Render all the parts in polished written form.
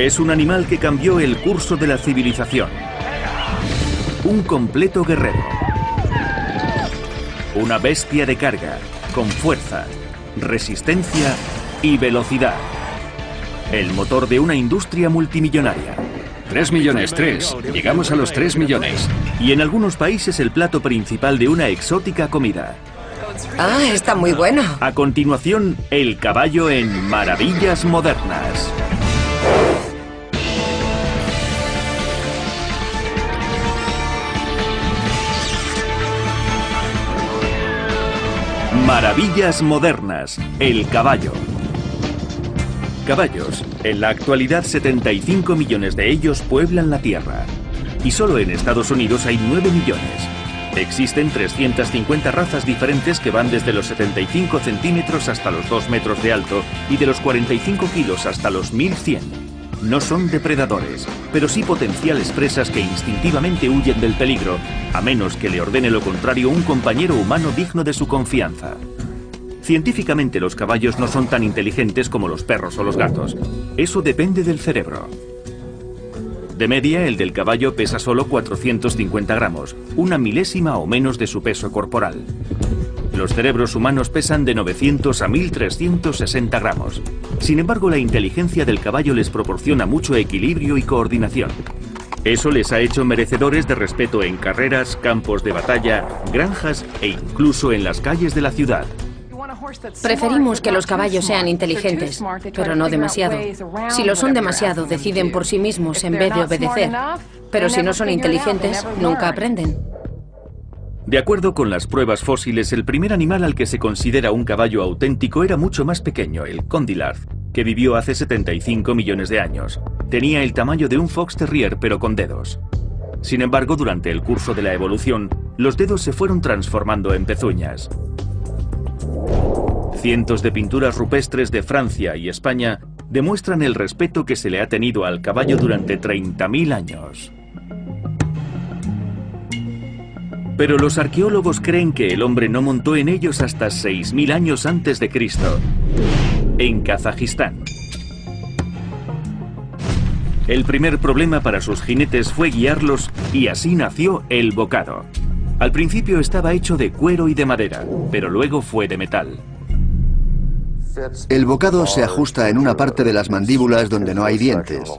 Es un animal que cambió el curso de la civilización. Un completo guerrero. Una bestia de carga, con fuerza, resistencia y velocidad. El motor de una industria multimillonaria. 3 millones, 3. Llegamos a los 3 millones. Y en algunos países el plato principal de una exótica comida. Ah, está muy bueno. A continuación, el caballo en Maravillas Modernas. Maravillas Modernas, el caballo. Caballos. En la actualidad 75 millones de ellos pueblan la Tierra. Y solo en Estados Unidos hay 9 millones. Existen 350 razas diferentes que van desde los 75 centímetros hasta los 2 metros de alto y de los 45 kilos hasta los 1100. No son depredadores, pero sí potenciales presas que instintivamente huyen del peligro, a menos que le ordene lo contrario un compañero humano digno de su confianza. Científicamente los caballos no son tan inteligentes como los perros o los gatos. Eso depende del cerebro. De media, el del caballo pesa solo 450 gramos, una milésima o menos de su peso corporal. Los cerebros humanos pesan de 900 a 1360 gramos. Sin embargo, la inteligencia del caballo les proporciona mucho equilibrio y coordinación. Eso les ha hecho merecedores de respeto en carreras, campos de batalla, granjas e incluso en las calles de la ciudad. Preferimos que los caballos sean inteligentes, pero no demasiado. Si lo son demasiado, deciden por sí mismos en vez de obedecer. Pero si no son inteligentes, nunca aprenden. De acuerdo con las pruebas fósiles, el primer animal al que se considera un caballo auténtico era mucho más pequeño, el Condylarth, que vivió hace 75 millones de años. Tenía el tamaño de un fox terrier, pero con dedos. Sin embargo, durante el curso de la evolución, los dedos se fueron transformando en pezuñas. Cientos de pinturas rupestres de Francia y España demuestran el respeto que se le ha tenido al caballo durante 30.000 años. Pero los arqueólogos creen que el hombre no montó en ellos hasta 6.000 años antes de Cristo, en Kazajistán. El primer problema para sus jinetes fue guiarlos y así nació el bocado. Al principio estaba hecho de cuero y de madera, pero luego fue de metal. El bocado se ajusta en una parte de las mandíbulas donde no hay dientes.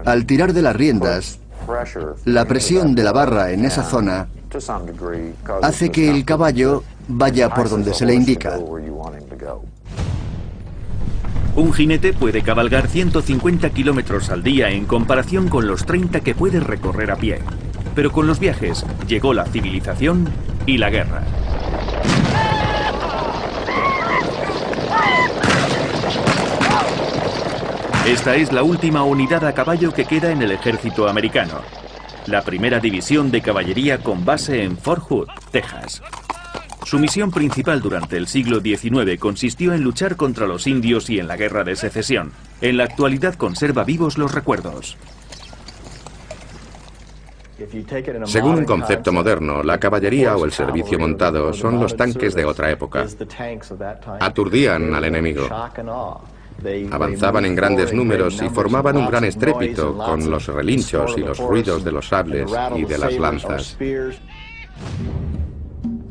Al tirar de las riendas, la presión de la barra en esa zona hace que el caballo vaya por donde se le indica. Un jinete puede cabalgar 150 kilómetros al día en comparación con los 30 que puede recorrer a pie. Pero con los viajes llegó la civilización y la guerra. Esta es la última unidad a caballo que queda en el ejército americano. La primera división de caballería con base en Fort Hood, Texas. Su misión principal durante el siglo XIX consistió en luchar contra los indios y en la Guerra de Secesión. En la actualidad conserva vivos los recuerdos. Según un concepto moderno, la caballería o el servicio montado son los tanques de otra época. Aturdían al enemigo. Avanzaban en grandes números y formaban un gran estrépito con los relinchos y los ruidos de los sables y de las lanzas.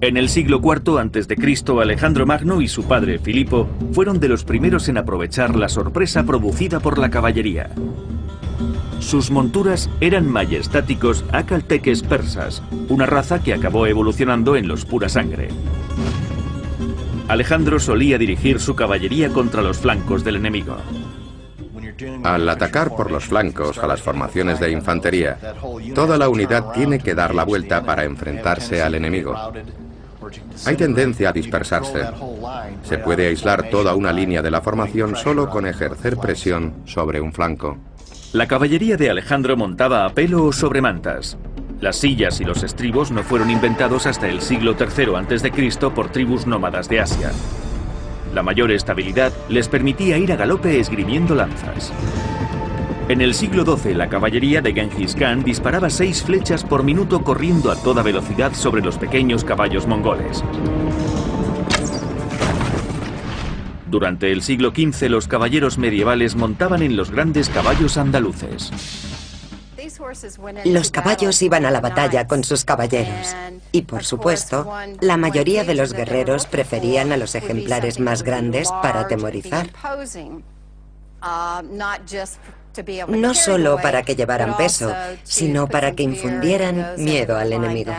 En el siglo IV a.C., Alejandro Magno y su padre Filipo fueron de los primeros en aprovechar la sorpresa producida por la caballería. Sus monturas eran majestáticos acalteques persas, una raza que acabó evolucionando en los pura sangre. Alejandro solía dirigir su caballería contra los flancos del enemigo. Al atacar por los flancos a las formaciones de infantería, toda la unidad tiene que dar la vuelta para enfrentarse al enemigo. Hay tendencia a dispersarse. Se puede aislar toda una línea de la formación solo con ejercer presión sobre un flanco. La caballería de Alejandro montaba a pelo o sobre mantas. Las sillas y los estribos no fueron inventados hasta el siglo III a.C. por tribus nómadas de Asia. La mayor estabilidad les permitía ir a galope esgrimiendo lanzas. En el siglo XII, la caballería de Genghis Khan disparaba 6 flechas por minuto corriendo a toda velocidad sobre los pequeños caballos mongoles. Durante el siglo XV los caballeros medievales montaban en los grandes caballos andaluces. Los caballos iban a la batalla con sus caballeros. Y por supuesto, la mayoría de los guerreros preferían a los ejemplares más grandes para atemorizar. No solo para que llevaran peso, sino para que infundieran miedo al enemigo.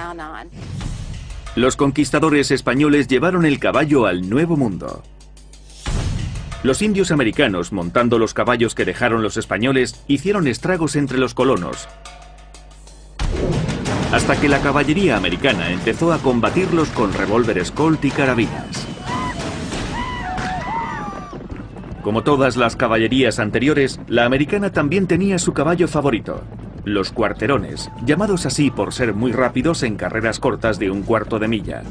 Los conquistadores españoles llevaron el caballo al Nuevo Mundo. Los indios americanos, montando los caballos que dejaron los españoles, hicieron estragos entre los colonos, hasta que la caballería americana empezó a combatirlos con revólveres Colt y carabinas. Como todas las caballerías anteriores, la americana también tenía su caballo favorito, los cuarterones, llamados así por ser muy rápidos en carreras cortas de 1/4 de milla.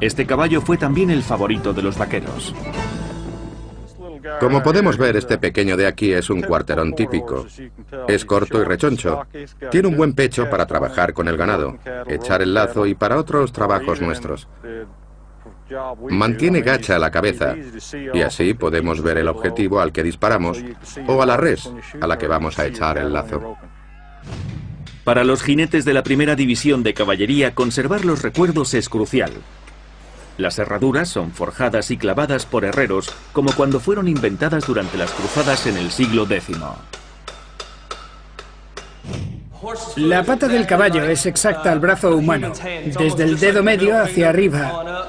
Este caballo fue también el favorito de los vaqueros. Como podemos ver, este pequeño de aquí es un cuarterón típico. Es corto y rechoncho. Tiene un buen pecho para trabajar con el ganado, echar el lazo y para otros trabajos nuestros. Mantiene gacha la cabeza y así podemos ver el objetivo al que disparamos o a la res a la que vamos a echar el lazo. Para los jinetes de la primera división de caballería, conservar los recuerdos es crucial. Las herraduras son forjadas y clavadas por herreros, como cuando fueron inventadas durante las cruzadas en el siglo X. La pata del caballo es exacta al brazo humano, desde el dedo medio hacia arriba.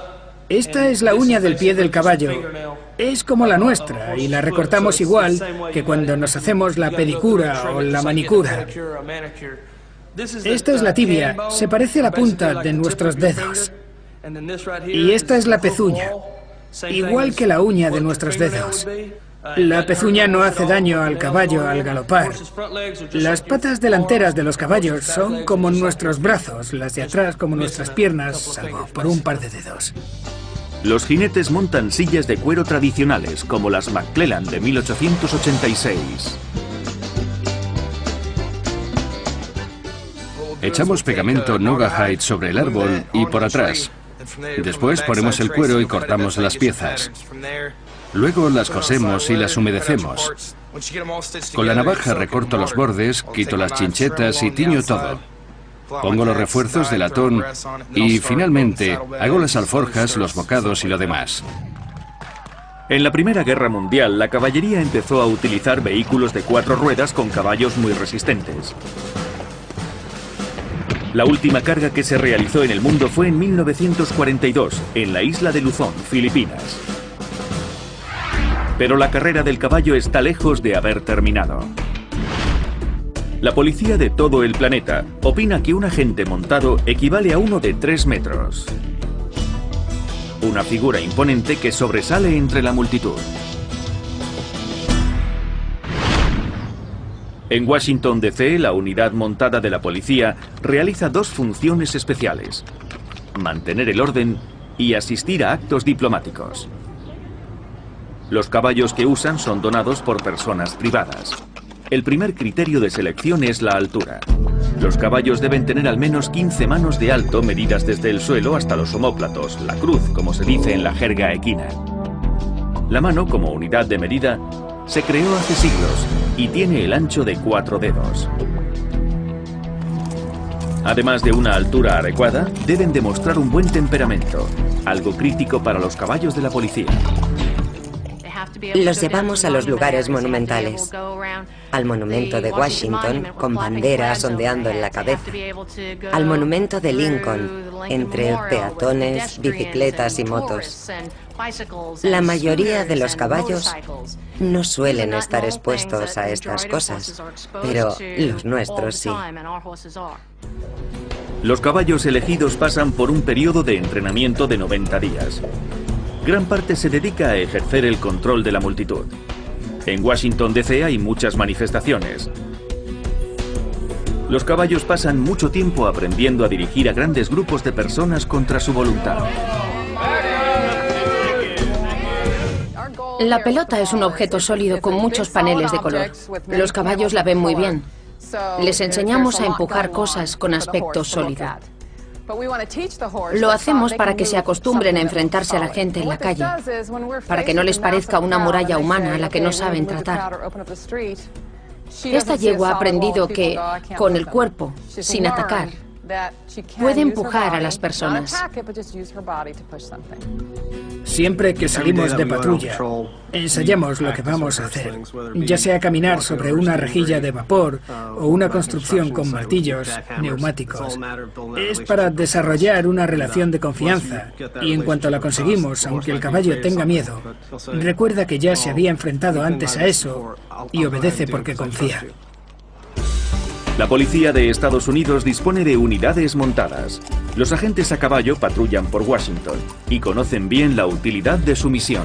Esta es la uña del pie del caballo. Es como la nuestra y la recortamos igual que cuando nos hacemos la pedicura o la manicura. Esta es la tibia, se parece a la punta de nuestros dedos. Y esta es la pezuña, igual que la uña de nuestros dedos. La pezuña no hace daño al caballo al galopar. Las patas delanteras de los caballos son como nuestros brazos, las de atrás como nuestras piernas, salvo por un par de dedos. Los jinetes montan sillas de cuero tradicionales, como las McClellan de 1886. Echamos pegamento Naugahyde sobre el árbol y por atrás. Después ponemos el cuero y cortamos las piezas. Luego las cosemos y las humedecemos. Con la navaja recorto los bordes, quito las chinchetas y tiño todo. Pongo los refuerzos de latón y finalmente hago las alforjas, los bocados y lo demás. En la Primera Guerra Mundial, la caballería empezó a utilizar vehículos de 4 ruedas con caballos muy resistentes. La última carga que se realizó en el mundo fue en 1942, en la isla de Luzón, Filipinas. Pero la carrera del caballo está lejos de haber terminado. La policía de todo el planeta opina que un agente montado equivale a uno de 3 metros. Una figura imponente que sobresale entre la multitud. En Washington, D.C., la unidad montada de la policía realiza 2 funciones especiales: mantener el orden y asistir a actos diplomáticos. Los caballos que usan son donados por personas privadas. El primer criterio de selección es la altura. Los caballos deben tener al menos 15 manos de alto medidas desde el suelo hasta los omóplatos, la cruz, como se dice en la jerga equina. La mano, como unidad de medida, se creó hace siglos y tiene el ancho de 4 dedos. Además de una altura adecuada, deben demostrar un buen temperamento, algo crítico para los caballos de la policía. Los llevamos a los lugares monumentales. Al monumento de Washington, con banderas ondeando en la cabeza. Al monumento de Lincoln, entre peatones, bicicletas y motos. La mayoría de los caballos no suelen estar expuestos a estas cosas, pero los nuestros sí. Los caballos elegidos pasan por un periodo de entrenamiento de 90 días. Gran parte se dedica a ejercer el control de la multitud. En Washington, D.C. hay muchas manifestaciones. Los caballos pasan mucho tiempo aprendiendo a dirigir a grandes grupos de personas contra su voluntad. La pelota es un objeto sólido con muchos paneles de color. Los caballos la ven muy bien. Les enseñamos a empujar cosas con aspecto sólido. Lo hacemos para que se acostumbren a enfrentarse a la gente en la calle, para que no les parezca una muralla humana a la que no saben tratar. Esta yegua ha aprendido que, con el cuerpo, sin atacar, puede empujar a las personas. Siempre que salimos de patrulla, ensayamos lo que vamos a hacer, ya sea caminar sobre una rejilla de vapor o una construcción con martillos neumáticos. Es para desarrollar una relación de confianza y en cuanto la conseguimos, aunque el caballo tenga miedo, recuerda que ya se había enfrentado antes a eso y obedece porque confía. La policía de Estados Unidos dispone de unidades montadas. Los agentes a caballo patrullan por Washington y conocen bien la utilidad de su misión.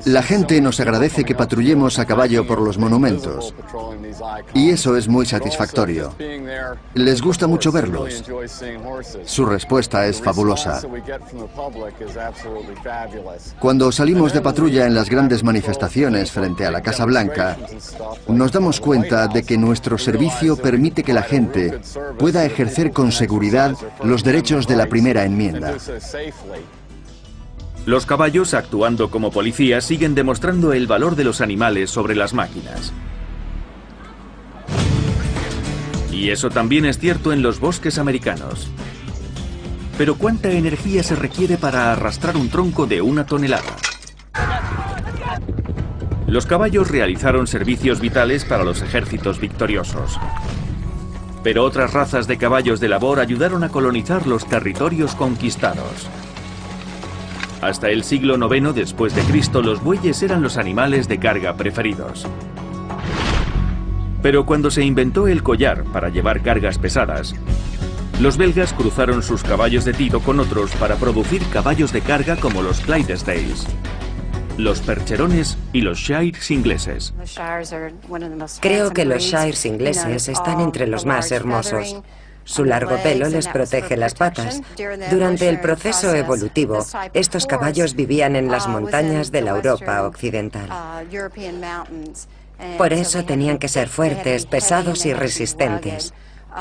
La gente nos agradece que patrullemos a caballo por los monumentos, y eso es muy satisfactorio. Les gusta mucho verlos. Su respuesta es fabulosa. Cuando salimos de patrulla en las grandes manifestaciones frente a la Casa Blanca, nos damos cuenta de que nuestro servicio permite que la gente pueda ejercer con seguridad los derechos de la primera enmienda. Los caballos, actuando como policías, siguen demostrando el valor de los animales sobre las máquinas. Y eso también es cierto en los bosques americanos. Pero ¿cuánta energía se requiere para arrastrar un tronco de 1 tonelada? Los caballos realizaron servicios vitales para los ejércitos victoriosos. Pero otras razas de caballos de labor ayudaron a colonizar los territorios conquistados. Hasta el siglo IX después de Cristo, los bueyes eran los animales de carga preferidos. Pero cuando se inventó el collar para llevar cargas pesadas, los belgas cruzaron sus caballos de tiro con otros para producir caballos de carga como los Clydesdales, los percherones y los shires ingleses. Creo que los shires ingleses están entre los más hermosos. Su largo pelo les protege las patas. Durante el proceso evolutivo, estos caballos vivían en las montañas de la Europa occidental. Por eso tenían que ser fuertes, pesados y resistentes.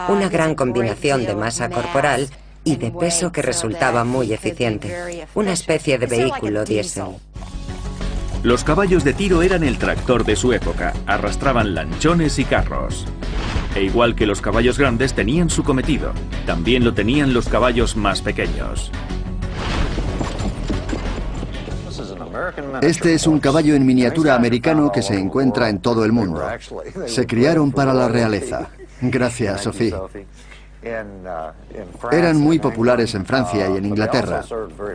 Una gran combinación de masa corporal y de peso que resultaba muy eficiente. Una especie de vehículo diésel. Los caballos de tiro eran el tractor de su época, arrastraban lanchones y carros. E igual que los caballos grandes tenían su cometido, también lo tenían los caballos más pequeños. Este es un caballo en miniatura americano que se encuentra en todo el mundo. Se criaron para la realeza. Gracias, Sophie. Eran muy populares en Francia y en Inglaterra,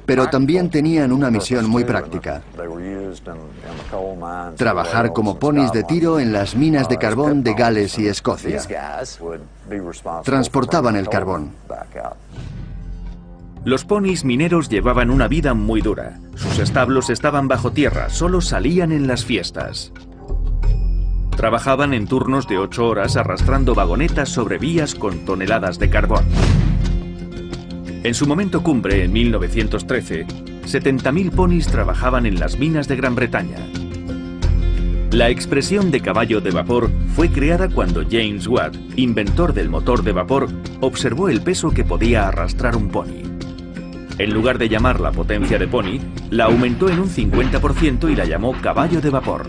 pero también tenían una misión muy práctica: trabajar como ponis de tiro en las minas de carbón de Gales y Escocia. Transportaban el carbón. Los ponis mineros llevaban una vida muy dura. Sus establos estaban bajo tierra, solo salían en las fiestas. Trabajaban en turnos de 8 horas arrastrando vagonetas sobre vías con toneladas de carbón. En su momento cumbre, en 1913, 70.000 ponis trabajaban en las minas de Gran Bretaña. La expresión de caballo de vapor fue creada cuando James Watt, inventor del motor de vapor, observó el peso que podía arrastrar un pony. En lugar de llamarla potencia de pony, la aumentó en un 50% y la llamó caballo de vapor.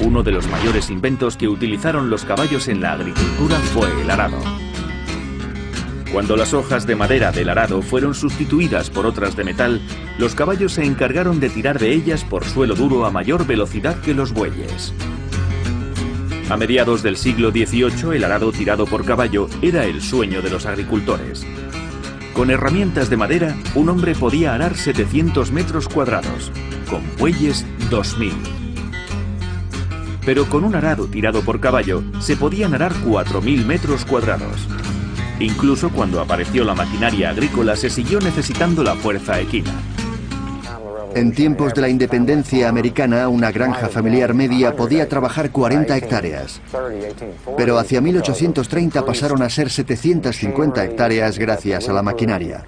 Uno de los mayores inventos que utilizaron los caballos en la agricultura fue el arado. Cuando las hojas de madera del arado fueron sustituidas por otras de metal, los caballos se encargaron de tirar de ellas por suelo duro a mayor velocidad que los bueyes. A mediados del siglo XVIII, el arado tirado por caballo era el sueño de los agricultores. Con herramientas de madera, un hombre podía arar 700 metros cuadrados, con bueyes 2000. Pero con un arado tirado por caballo se podían arar 4000 metros cuadrados. Incluso cuando apareció la maquinaria agrícola se siguió necesitando la fuerza equina. En tiempos de la independencia americana, una granja familiar media podía trabajar 40 hectáreas. Pero hacia 1830 pasaron a ser 750 hectáreas gracias a la maquinaria.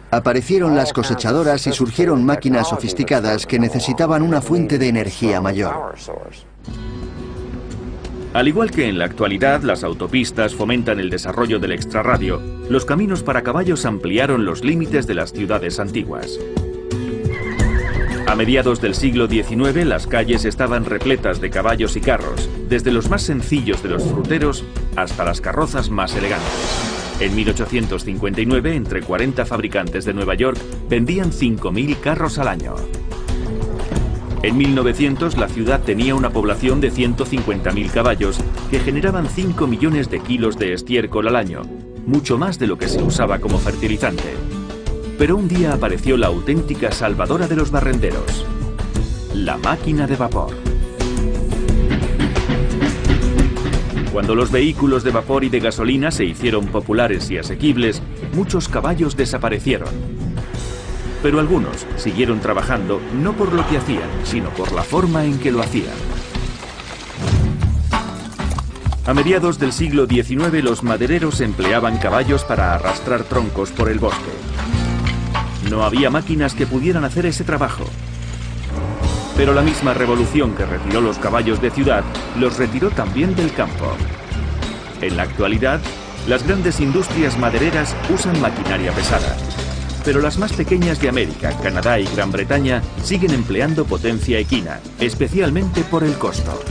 Aparecieron las cosechadoras y surgieron máquinas sofisticadas que necesitaban una fuente de energía mayor. Al igual que en la actualidad las autopistas fomentan el desarrollo del extrarradio, los caminos para caballos ampliaron los límites de las ciudades antiguas. A mediados del siglo XIX las calles estaban repletas de caballos y carros, desde los más sencillos de los fruteros hasta las carrozas más elegantes. En 1859, entre 40 fabricantes de Nueva York vendían 5.000 carros al año. En 1900 la ciudad tenía una población de 150.000 caballos que generaban 5 millones de kilos de estiércol al año, mucho más de lo que se usaba como fertilizante. Pero un día apareció la auténtica salvadora de los barrenderos, la máquina de vapor. Cuando los vehículos de vapor y de gasolina se hicieron populares y asequibles, muchos caballos desaparecieron. Pero algunos siguieron trabajando no por lo que hacían, sino por la forma en que lo hacían. A mediados del siglo XIX los madereros empleaban caballos para arrastrar troncos por el bosque. No había máquinas que pudieran hacer ese trabajo. Pero la misma revolución que retiró los caballos de ciudad, los retiró también del campo. En la actualidad, las grandes industrias madereras usan maquinaria pesada. Pero las más pequeñas de América, Canadá y Gran Bretaña siguen empleando potencia equina, especialmente por el costo.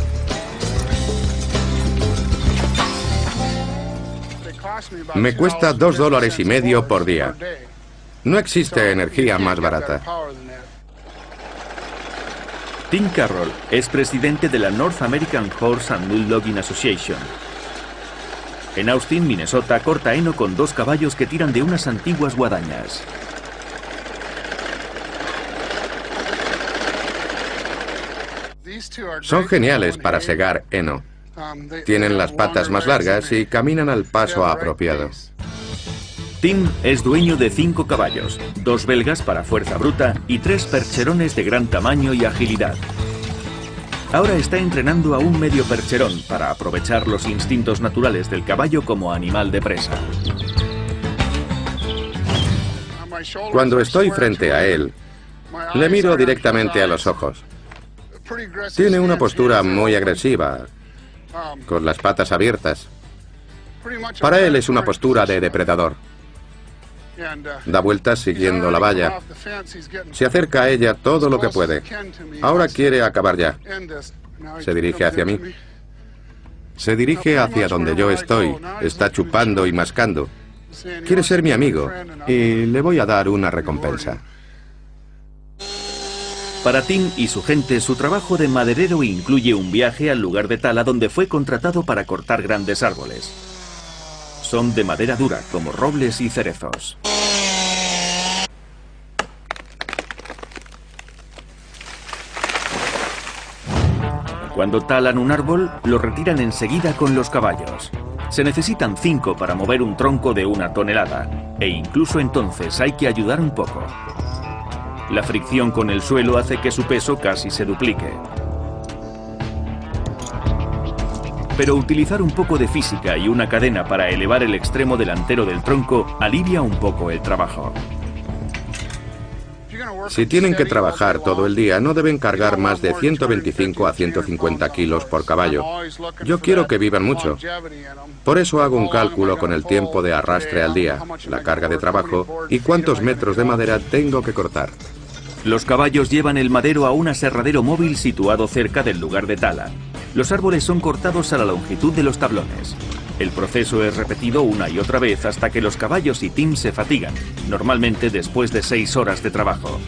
Me cuesta $2,50 por día. No existe energía más barata. Tim Carroll es presidente de la North American Horse and Mule Logging Association. En Austin, Minnesota, corta heno con 2 caballos que tiran de unas antiguas guadañas. Son geniales para segar heno. Tienen las patas más largas y caminan al paso apropiado. Tim es dueño de 5 caballos, 2 belgas para fuerza bruta y 3 percherones de gran tamaño y agilidad. Ahora está entrenando a un medio percherón para aprovechar los instintos naturales del caballo como animal de presa. Cuando estoy frente a él, le miro directamente a los ojos. Tiene una postura muy agresiva, con las patas abiertas. Para él es una postura de depredador. Da vueltas siguiendo la valla. Se acerca a ella todo lo que puede. Ahora quiere acabar ya. Se dirige hacia mí. Se dirige hacia donde yo estoy. Está chupando y mascando. Quiere ser mi amigo y le voy a dar una recompensa. Para Tim y su gente, su trabajo de maderero incluye un viaje al lugar de tala donde fue contratado para cortar grandes árboles. Son de madera dura, como robles y cerezos. Cuando talan un árbol, lo retiran enseguida con los caballos. Se necesitan 5 para mover un tronco de 1 tonelada, e incluso entonces hay que ayudar un poco. La fricción con el suelo hace que su peso casi se duplique. Pero utilizar un poco de física y una cadena para elevar el extremo delantero del tronco alivia un poco el trabajo. Si tienen que trabajar todo el día, no deben cargar más de 125 a 150 kilos por caballo. Yo quiero que vivan mucho. Por eso hago un cálculo con el tiempo de arrastre al día, la carga de trabajo y cuántos metros de madera tengo que cortar. Los caballos llevan el madero a un aserradero móvil situado cerca del lugar de tala. Los árboles son cortados a la longitud de los tablones. El proceso es repetido una y otra vez hasta que los caballos y Tim se fatigan, normalmente después de 6 horas de trabajo.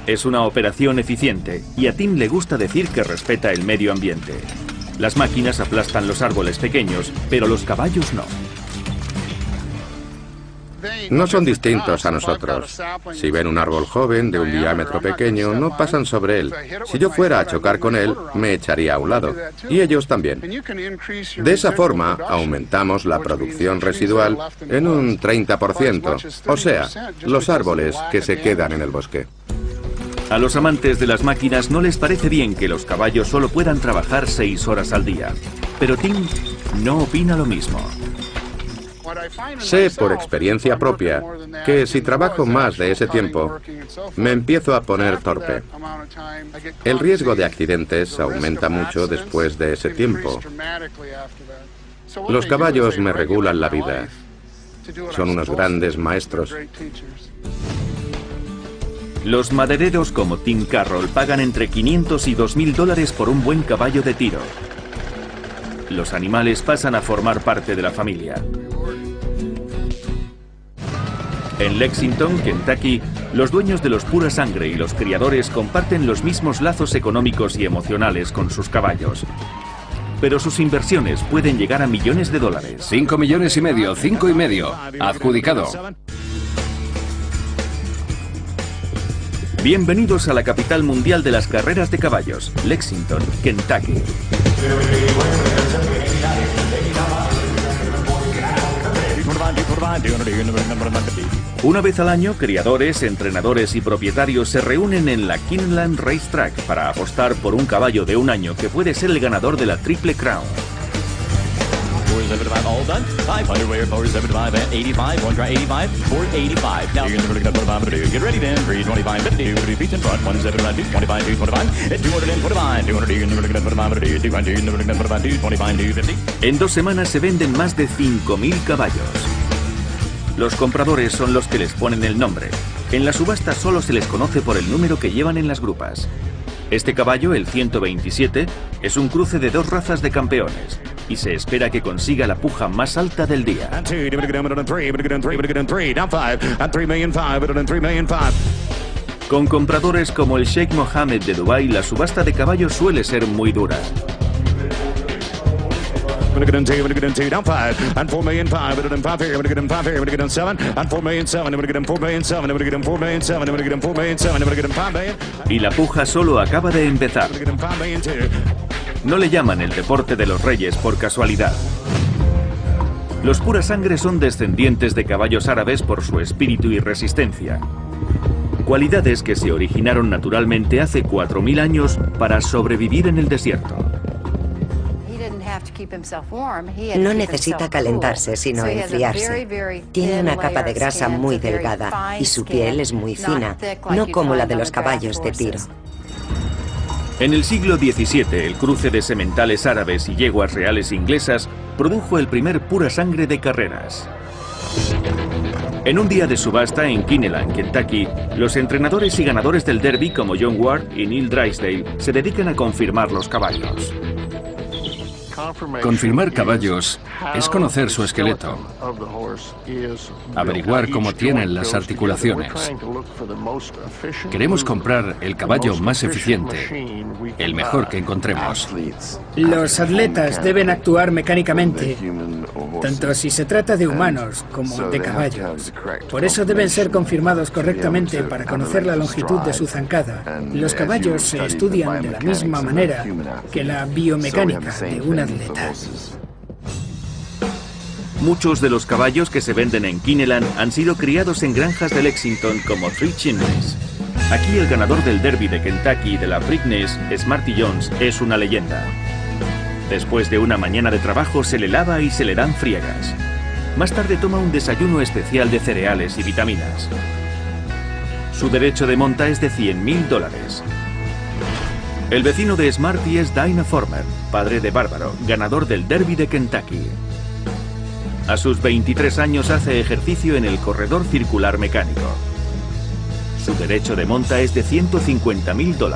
Es una operación eficiente y a Tim le gusta decir que respeta el medio ambiente. Las máquinas aplastan los árboles pequeños, pero los caballos no. No son distintos a nosotros. Si ven un árbol joven de un diámetro pequeño, no pasan sobre él. Si yo fuera a chocar con él, me echaría a un lado. Y ellos también. De esa forma, aumentamos la producción residual en un 30%. O sea, los árboles que se quedan en el bosque. A los amantes de las máquinas no les parece bien que los caballos solo puedan trabajar 6 horas al día. Pero Tim no opina lo mismo. Sé por experiencia propia que si trabajo más de ese tiempo, me empiezo a poner torpe. El riesgo de accidentes aumenta mucho después de ese tiempo. Los caballos me regulan la vida. Son unos grandes maestros. Los madereros como Tim Carroll pagan entre 500 y 2.000 dólares por un buen caballo de tiro. Los animales pasan a formar parte de la familia. En Lexington, Kentucky, los dueños de los pura sangre y los criadores comparten los mismos lazos económicos y emocionales con sus caballos. Pero sus inversiones pueden llegar a millones de dólares. 5,5 millones, 5,5. Adjudicado. Bienvenidos a la capital mundial de las carreras de caballos, Lexington, Kentucky. Una vez al año, criadores, entrenadores y propietarios se reúnen en la Kineland Racetrack para apostar por un caballo de un año que puede ser el ganador de la Triple Crown. En 2 semanas se venden más de 5.000 caballos. Los compradores son los que les ponen el nombre. En la subasta solo se les conoce por el número que llevan en las grupas. Este caballo, el 127, es un cruce de 2 razas de campeones y se espera que consiga la puja más alta del día. Con compradores como el Sheikh Mohammed de Dubái, la subasta de caballos suele ser muy dura. Y la puja solo acaba de empezar. No le llaman el deporte de los reyes por casualidad. Los pura sangre son descendientes de caballos árabes por su espíritu y resistencia. Cualidades que se originaron naturalmente hace 4.000 años para sobrevivir en el desierto. No necesita calentarse, sino enfriarse. Tiene una capa de grasa muy delgada y su piel es muy fina, no como la de los caballos de tiro. En el siglo XVII, el cruce de sementales árabes y yeguas reales inglesas produjo el primer pura sangre de carreras. En un día de subasta en Kineland, Kentucky, los entrenadores y ganadores del derby como John Ward y Neil Drysdale se dedican a confirmar los caballos. Confirmar caballos es conocer su esqueleto, averiguar cómo tienen las articulaciones. Queremos comprar el caballo más eficiente, el mejor que encontremos. Los atletas deben actuar mecánicamente, tanto si se trata de humanos como de caballos. Por eso deben ser confirmados correctamente para conocer la longitud de su zancada. Los caballos se estudian de la misma manera que la biomecánica de un atleta. Muchos de los caballos que se venden en Kineland han sido criados en granjas de Lexington como Three Chimneys. Aquí el ganador del derby de Kentucky de la Preakness, Smarty Jones, es una leyenda. Después de una mañana de trabajo se le lava y se le dan friegas. Más tarde toma un desayuno especial de cereales y vitaminas. Su derecho de monta es de $100.000. El vecino de Smarty es Dana Former, padre de Bárbaro, ganador del derby de Kentucky. A sus 23 años hace ejercicio en el corredor circular mecánico. Su derecho de monta es de $150.000.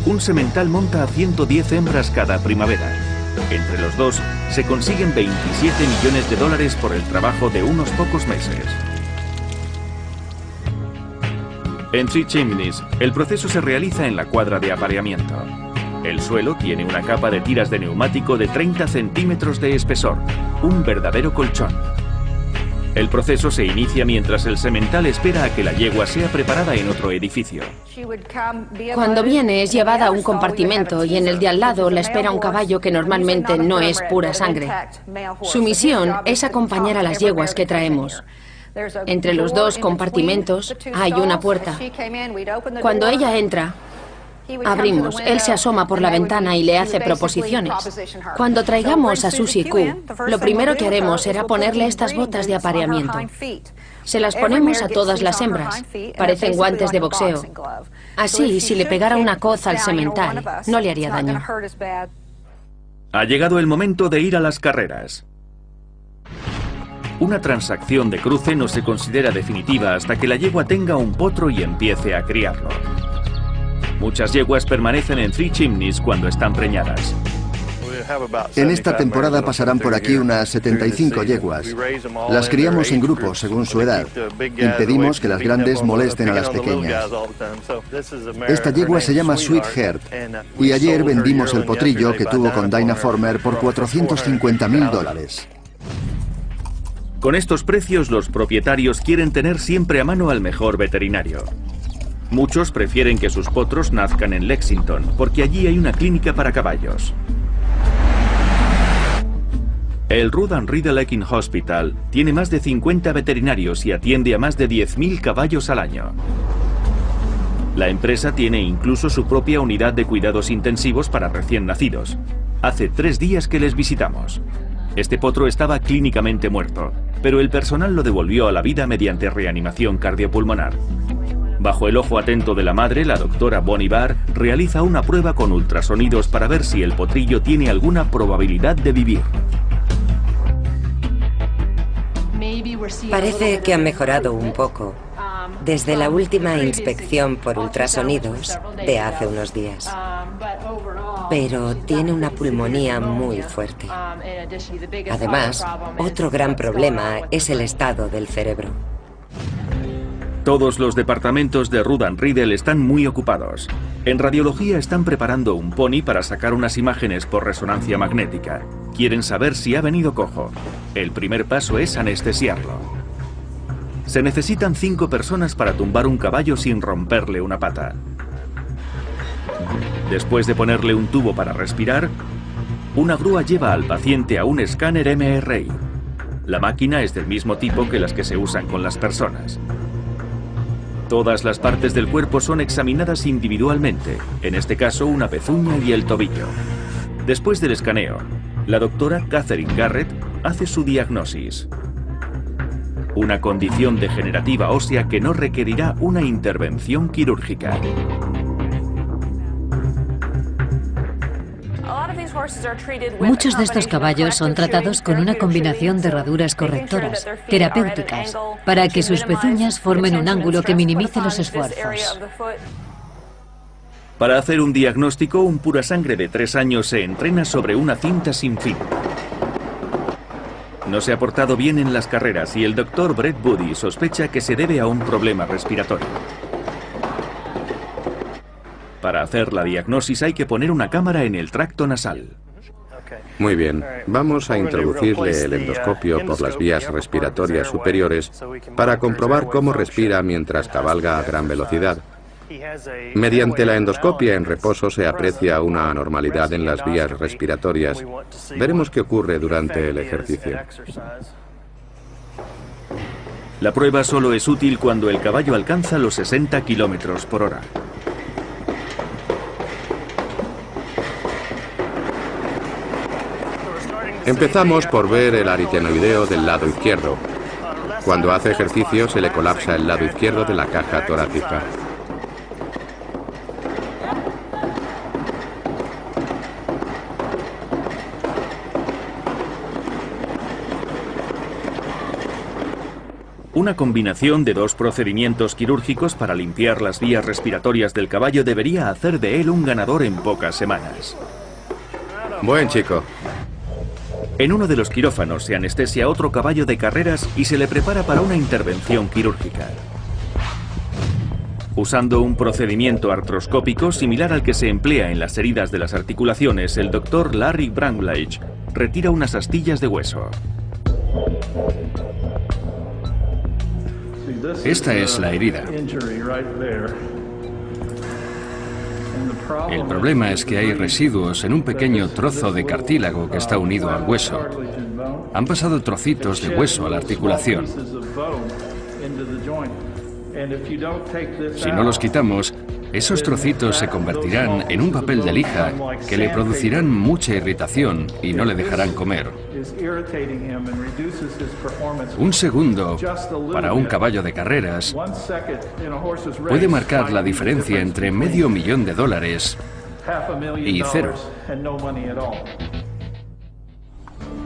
Un semental monta a 110 hembras cada primavera. Entre los dos se consiguen $27 millones por el trabajo de unos pocos meses. En Three Chimneys, el proceso se realiza en la cuadra de apareamiento. El suelo tiene una capa de tiras de neumático de 30 centímetros de espesor, un verdadero colchón. El proceso se inicia mientras el semental espera a que la yegua sea preparada en otro edificio. Cuando viene es llevada a un compartimento y en el de al lado la espera un caballo que normalmente no es pura sangre. Su misión es acompañar a las yeguas que traemos. Entre los 2 compartimentos hay una puerta. Cuando ella entra, Abrimos, él se asoma por la ventana y le hace proposiciones. Cuando traigamos a Susie Q, lo primero que haremos será ponerle estas botas de apareamiento. Se las ponemos a todas las hembras. Parecen guantes de boxeo. Así, si le pegara una coza al semental, no le haría daño. Ha llegado el momento de ir a las carreras. Una transacción de cruce no se considera definitiva hasta que la yegua tenga un potro y empiece a criarlo. Muchas yeguas permanecen en Three Chimneys cuando están preñadas. En esta temporada pasarán por aquí unas 75 yeguas. Las criamos en grupos según su edad. Impedimos que las grandes molesten a las pequeñas. Esta yegua se llama Sweet Heart y ayer vendimos el potrillo que tuvo con Dinah Former por $450.000. Con estos precios, los propietarios quieren tener siempre a mano al mejor veterinario. Muchos prefieren que sus potros nazcan en Lexington, porque allí hay una clínica para caballos. El Rudd & Riddle Equine Hospital tiene más de 50 veterinarios y atiende a más de 10.000 caballos al año. La empresa tiene incluso su propia unidad de cuidados intensivos para recién nacidos. Hace 3 días que les visitamos. Este potro estaba clínicamente muerto, pero el personal lo devolvió a la vida mediante reanimación cardiopulmonar. Bajo el ojo atento de la madre, la doctora Bonnie Barr realiza una prueba con ultrasonidos para ver si el potrillo tiene alguna probabilidad de vivir. Parece que ha mejorado un poco desde la última inspección por ultrasonidos de hace unos días. Pero tiene una pulmonía muy fuerte. Además, otro gran problema es el estado del cerebro. Todos los departamentos de Rudd & Riddle están muy ocupados. En radiología están preparando un pony para sacar unas imágenes por resonancia magnética. Quieren saber si ha venido cojo. El primer paso es anestesiarlo. Se necesitan 5 personas para tumbar un caballo sin romperle una pata. Después de ponerle un tubo para respirar, una grúa lleva al paciente a un escáner MRI. La máquina es del mismo tipo que las que se usan con las personas. Todas las partes del cuerpo son examinadas individualmente, en este caso una pezuña y el tobillo. Después del escaneo, la doctora Catherine Garrett hace su diagnosis. Una condición degenerativa ósea que no requerirá una intervención quirúrgica. Muchos de estos caballos son tratados con una combinación de herraduras correctoras, terapéuticas, para que sus pezuñas formen un ángulo que minimice los esfuerzos. Para hacer un diagnóstico, un purasangre de 3 años se entrena sobre una cinta sin fin. No se ha portado bien en las carreras y el doctor Brett Booty sospecha que se debe a un problema respiratorio. Para hacer la diagnosis hay que poner una cámara en el tracto nasal. Muy bien, vamos a introducirle el endoscopio por las vías respiratorias superiores para comprobar cómo respira mientras cabalga a gran velocidad. Mediante la endoscopia en reposo se aprecia una anormalidad en las vías respiratorias. Veremos qué ocurre durante el ejercicio. La prueba solo es útil cuando el caballo alcanza los 60 km por hora. Empezamos por ver el aritenoideo del lado izquierdo. Cuando hace ejercicio se le colapsa el lado izquierdo de la caja torácica. Una combinación de 2 procedimientos quirúrgicos para limpiar las vías respiratorias del caballo debería hacer de él un ganador en pocas semanas. Buen chico. En uno de los quirófanos se anestesia a otro caballo de carreras y se le prepara para una intervención quirúrgica. Usando un procedimiento artroscópico similar al que se emplea en las heridas de las articulaciones, el doctor Larry Bramblage retira unas astillas de hueso. Esta es la herida. El problema es que hay residuos en un pequeño trozo de cartílago que está unido al hueso. Han pasado trocitos de hueso a la articulación. Si no los quitamos, Esos trocitos se convertirán en un papel de lija que le producirán mucha irritación y no le dejarán comer. Un segundo para un caballo de carreras puede marcar la diferencia entre $500,000 y cero.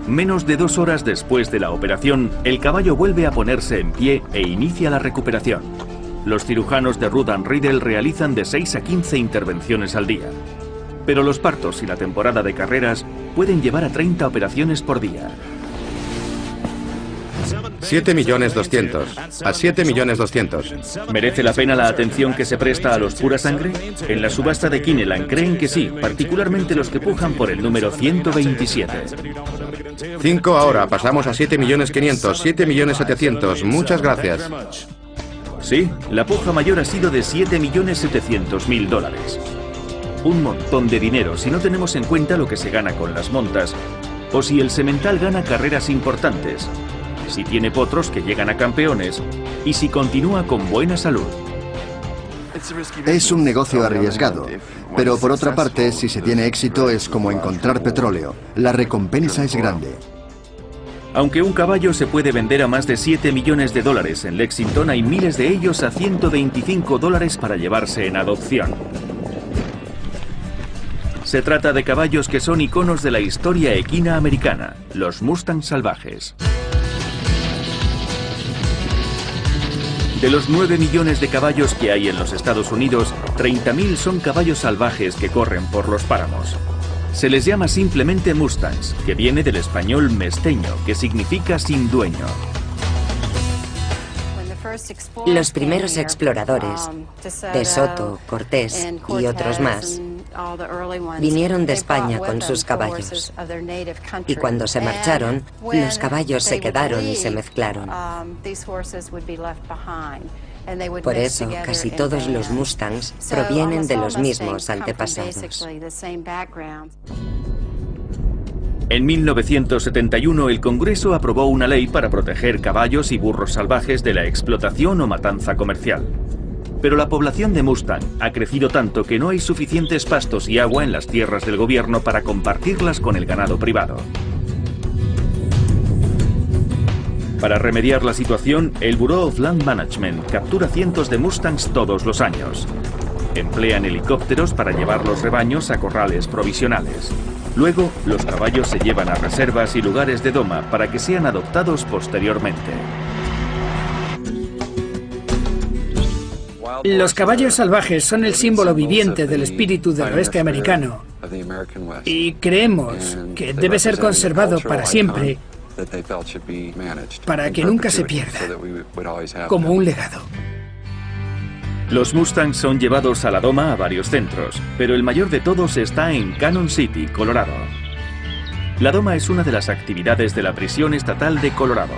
Menos de 2 horas después de la operación, el caballo vuelve a ponerse en pie e inicia la recuperación. Los cirujanos de Rudd & Riddle realizan de 6 a 15 intervenciones al día. Pero los partos y la temporada de carreras pueden llevar a 30 operaciones por día. 7.200.000. A 7.200.000. ¿Merece la pena la atención que se presta a los pura sangre? En la subasta de Kineland creen que sí, particularmente los que pujan por el número 127. 5 ahora, pasamos a 7.500.000, 7.700.000. Muchas gracias. Sí, la puja mayor ha sido de $7.700.000. Un montón de dinero si no tenemos en cuenta lo que se gana con las montas, o si el semental gana carreras importantes, si tiene potros que llegan a campeones y si continúa con buena salud. Es un negocio arriesgado, pero por otra parte, si se tiene éxito es como encontrar petróleo. La recompensa es grande. Aunque un caballo se puede vender a más de $7 millones en Lexington, hay miles de ellos a $125 para llevarse en adopción. Se trata de caballos que son iconos de la historia equina americana, los Mustang salvajes. De los 9 millones de caballos que hay en los Estados Unidos, 30.000 son caballos salvajes que corren por los páramos. Se les llama simplemente Mustangs, que viene del español mesteño, que significa sin dueño. Los primeros exploradores, De Soto, Cortés y otros más, vinieron de España con sus caballos. Y cuando se marcharon, los caballos se quedaron y se mezclaron. Por eso, casi todos los Mustangs provienen de los mismos antepasados. En 1971, el Congreso aprobó una ley para proteger caballos y burros salvajes de la explotación o matanza comercial. Pero la población de Mustang ha crecido tanto que no hay suficientes pastos y agua en las tierras del gobierno para compartirlas con el ganado privado. Para remediar la situación, el Bureau of Land Management captura cientos de Mustangs todos los años. Emplean helicópteros para llevar los rebaños a corrales provisionales. Luego, los caballos se llevan a reservas y lugares de doma para que sean adoptados posteriormente. Los caballos salvajes son el símbolo viviente del espíritu del oeste americano y creemos que debe ser conservado para siempre, para que nunca se pierda, como un legado. Los Mustangs son llevados a la doma a varios centros, pero el mayor de todos está en Cannon City, Colorado. La doma es una de las actividades de la prisión estatal de Colorado.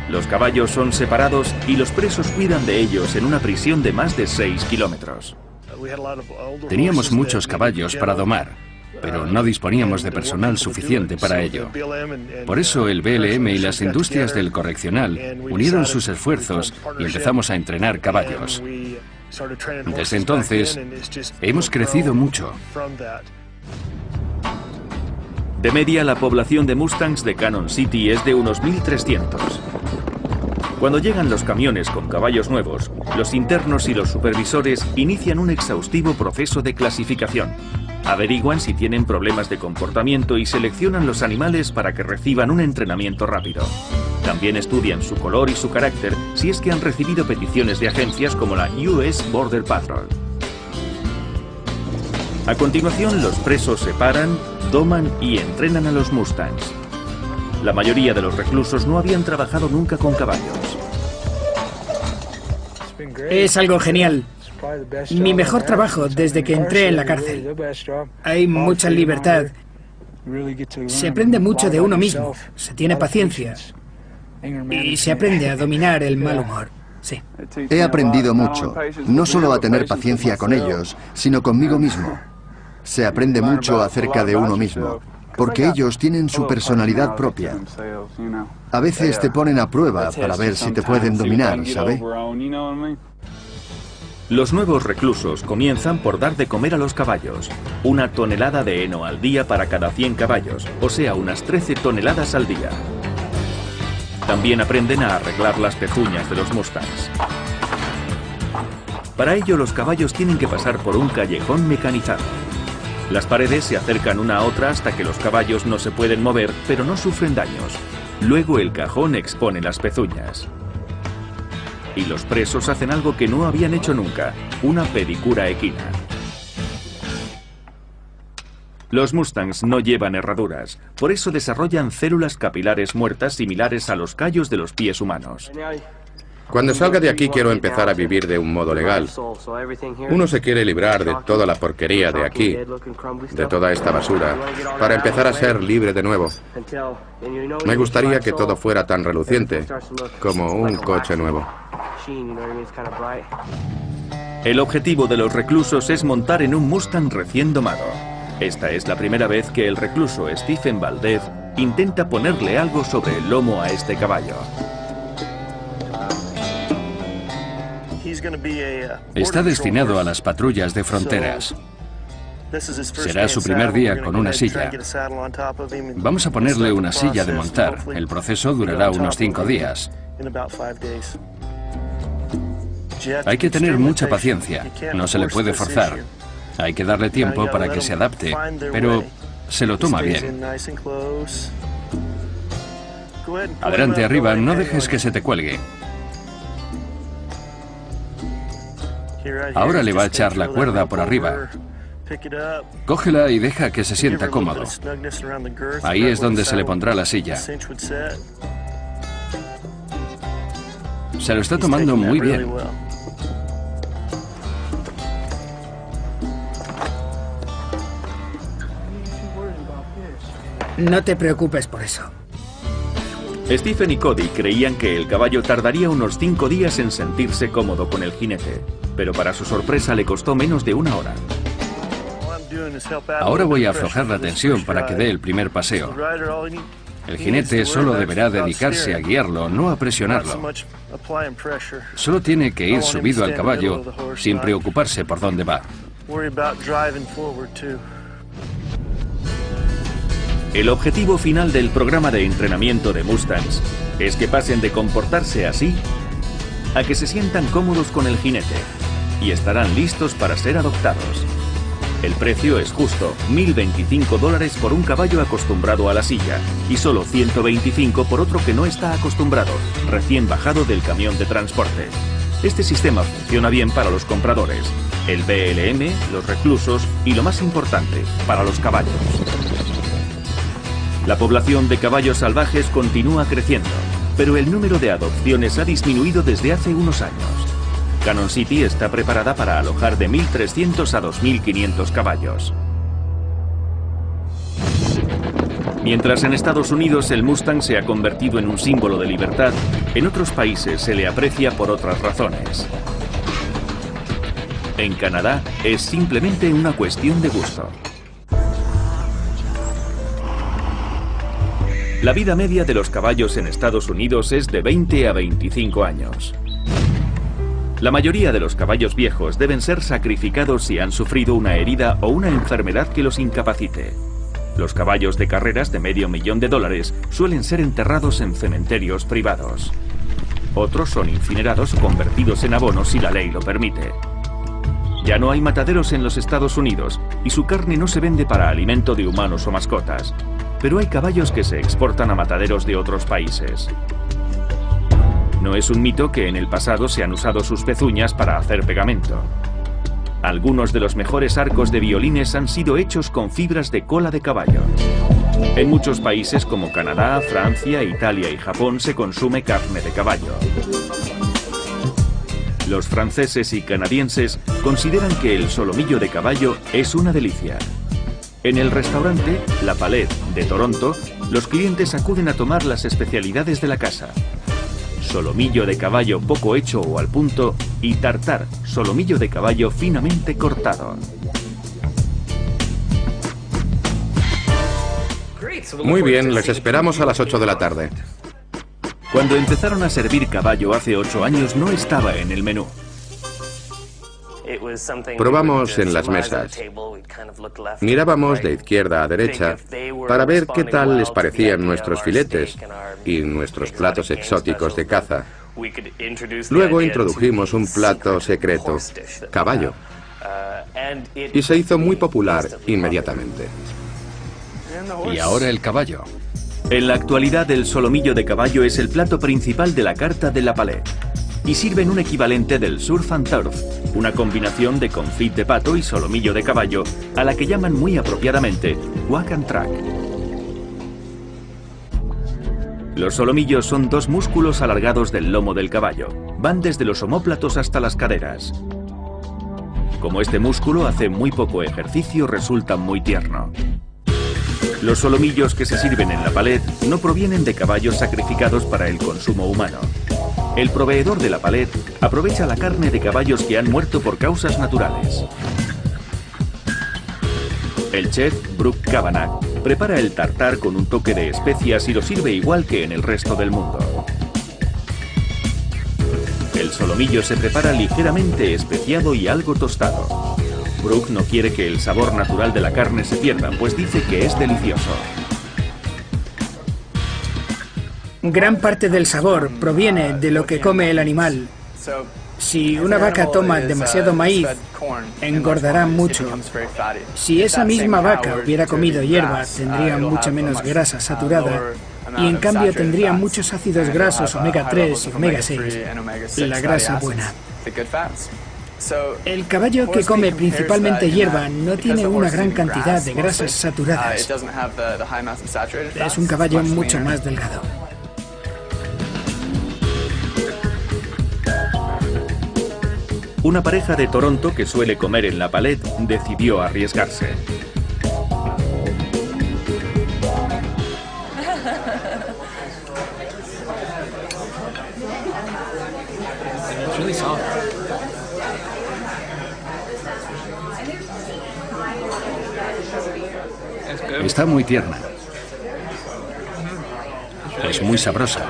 Los caballos son separados y los presos cuidan de ellos en una prisión de más de 6 kilómetros. Teníamos muchos caballos para domar, pero no disponíamos de personal suficiente para ello. Por eso el BLM y las industrias del correccional unieron sus esfuerzos y empezamos a entrenar caballos. Desde entonces, hemos crecido mucho. De media, la población de Mustangs de Cannon City es de unos 1.300. Cuando llegan los camiones con caballos nuevos, los internos y los supervisores inician un exhaustivo proceso de clasificación. Averiguan si tienen problemas de comportamiento y seleccionan los animales para que reciban un entrenamiento rápido. También estudian su color y su carácter si es que han recibido peticiones de agencias como la US Border Patrol. A continuación, los presos separan, doman y entrenan a los Mustangs. La mayoría de los reclusos no habían trabajado nunca con caballos. Es algo genial. Mi mejor trabajo desde que entré en la cárcel. Hay mucha libertad. Se aprende mucho de uno mismo. Se tiene paciencia. Y se aprende a dominar el mal humor. Sí. He aprendido mucho. No solo a tener paciencia con ellos, sino conmigo mismo. Se aprende mucho acerca de uno mismo, porque ellos tienen su personalidad propia. A veces te ponen a prueba para ver si te pueden dominar, ¿sabe? Los nuevos reclusos comienzan por dar de comer a los caballos, 1 tonelada de heno al día para cada 100 caballos, o sea, unas 13 toneladas al día. También aprenden a arreglar las pezuñas de los Mustangs. Para ello, los caballos tienen que pasar por un callejón mecanizado. Las paredes se acercan una a otra hasta que los caballos no se pueden mover, pero no sufren daños. Luego el cajón expone las pezuñas. Y los presos hacen algo que no habían hecho nunca, una pedicura equina. Los Mustangs no llevan herraduras, por eso desarrollan células capilares muertas similares a los callos de los pies humanos. Cuando salga de aquí quiero empezar a vivir de un modo legal. Uno se quiere librar de toda la porquería de aquí, de toda esta basura, para empezar a ser libre de nuevo. Me gustaría que todo fuera tan reluciente como un coche nuevo. El objetivo de los reclusos es montar en un Mustang recién domado. Esta es la primera vez que el recluso Stephen Valdez intenta ponerle algo sobre el lomo a este caballo. Está destinado a las patrullas de fronteras. Será su primer día con una silla. Vamos a ponerle una silla de montar. El proceso durará unos 5 días. Hay que tener mucha paciencia. No se le puede forzar. Hay que darle tiempo para que se adapte, pero se lo toma bien. Adelante, arriba, no dejes que se te cuelgue. Ahora le va a echar la cuerda por arriba. Cógela y deja que se sienta cómodo. Ahí es donde se le pondrá la silla. Se lo está tomando muy bien. No te preocupes por eso. Stephen y Cody creían que el caballo tardaría unos 5 días en sentirse cómodo con el jinete, pero para su sorpresa le costó menos de 1 hora. Ahora voy a aflojar la tensión para que dé el primer paseo. El jinete solo deberá dedicarse a guiarlo, no a presionarlo. Solo tiene que ir subido al caballo sin preocuparse por dónde va. El objetivo final del programa de entrenamiento de Mustangs es que pasen de comportarse así a que se sientan cómodos con el jinete y estarán listos para ser adoptados. El precio es justo, $1.025 por un caballo acostumbrado a la silla y solo $125 por otro que no está acostumbrado, recién bajado del camión de transporte. Este sistema funciona bien para los compradores, el BLM, los reclusos y, lo más importante, para los caballos. La población de caballos salvajes continúa creciendo, pero el número de adopciones ha disminuido desde hace unos años. Cannon City está preparada para alojar de 1.300 a 2.500 caballos. Mientras en Estados Unidos el Mustang se ha convertido en un símbolo de libertad, en otros países se le aprecia por otras razones. En Canadá es simplemente una cuestión de gusto. La vida media de los caballos en Estados Unidos es de 20 a 25 años. La mayoría de los caballos viejos deben ser sacrificados si han sufrido una herida o una enfermedad que los incapacite. Los caballos de carreras de $500,000 suelen ser enterrados en cementerios privados. Otros son incinerados o convertidos en abono si la ley lo permite. Ya no hay mataderos en los Estados Unidos y su carne no se vende para alimento de humanos o mascotas. Pero hay caballos que se exportan a mataderos de otros países. No es un mito que en el pasado se han usado sus pezuñas para hacer pegamento. Algunos de los mejores arcos de violines han sido hechos con fibras de cola de caballo. En muchos países como Canadá, Francia, Italia y Japón se consume carne de caballo. Los franceses y canadienses consideran que el solomillo de caballo es una delicia. En el restaurante La Palette de Toronto, los clientes acuden a tomar las especialidades de la casa. Solomillo de caballo poco hecho o al punto y tartar, solomillo de caballo finamente cortado. Muy bien, les esperamos a las 8 de la tarde. Cuando empezaron a servir caballo hace 8 años no estaba en el menú. Probamos en las mesas. Mirábamos de izquierda a derecha para ver qué tal les parecían nuestros filetes y nuestros platos exóticos de caza. Luego introdujimos un plato secreto, caballo, y se hizo muy popular inmediatamente. Y ahora el caballo. En la actualidad, el solomillo de caballo es el plato principal de la carta de La Palette y sirven un equivalente del surf and turf, una combinación de confit de pato y solomillo de caballo, a la que llaman muy apropiadamente whack and track. Los solomillos son dos músculos alargados del lomo del caballo. Van desde los omóplatos hasta las caderas. Como este músculo hace muy poco ejercicio, resulta muy tierno. Los solomillos que se sirven en La Palette no provienen de caballos sacrificados para el consumo humano. El proveedor de La Palette aprovecha la carne de caballos que han muerto por causas naturales. El chef Brooke Kavanagh prepara el tartar con un toque de especias y lo sirve igual que en el resto del mundo. El solomillo se prepara ligeramente especiado y algo tostado. Brooke no quiere que el sabor natural de la carne se pierda, pues dice que es delicioso. Gran parte del sabor proviene de lo que come el animal. Si una vaca toma demasiado maíz, engordará mucho. Si esa misma vaca hubiera comido hierba, tendría mucha menos grasa saturada y en cambio tendría muchos ácidos grasos omega 3 y omega 6, la grasa buena. El caballo que come principalmente hierba no tiene una gran cantidad de grasas saturadas. Es un caballo mucho más delgado. Una pareja de Toronto que suele comer en La Palette decidió arriesgarse. Está muy tierna. Es muy sabrosa.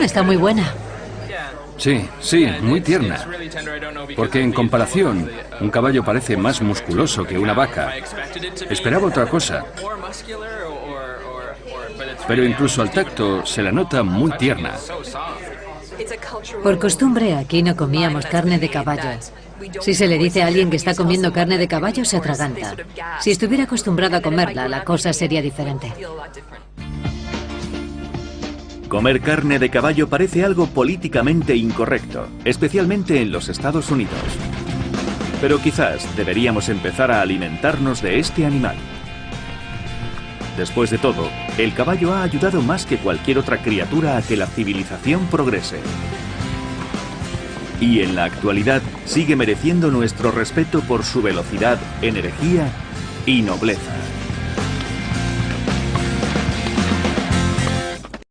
Está muy buena. Sí, muy tierna. Porque en comparación, un caballo parece más musculoso que una vaca. Esperaba otra cosa. Pero incluso al tacto se la nota muy tierna. Por costumbre, aquí no comíamos carne de caballo. Si se le dice a alguien que está comiendo carne de caballo, se atraganta. Si estuviera acostumbrado a comerla, la cosa sería diferente. Comer carne de caballo parece algo políticamente incorrecto, especialmente en los Estados Unidos. Pero quizás deberíamos empezar a alimentarnos de este animal. Después de todo, el caballo ha ayudado más que cualquier otra criatura a que la civilización progrese. Y en la actualidad sigue mereciendo nuestro respeto por su velocidad, energía y nobleza.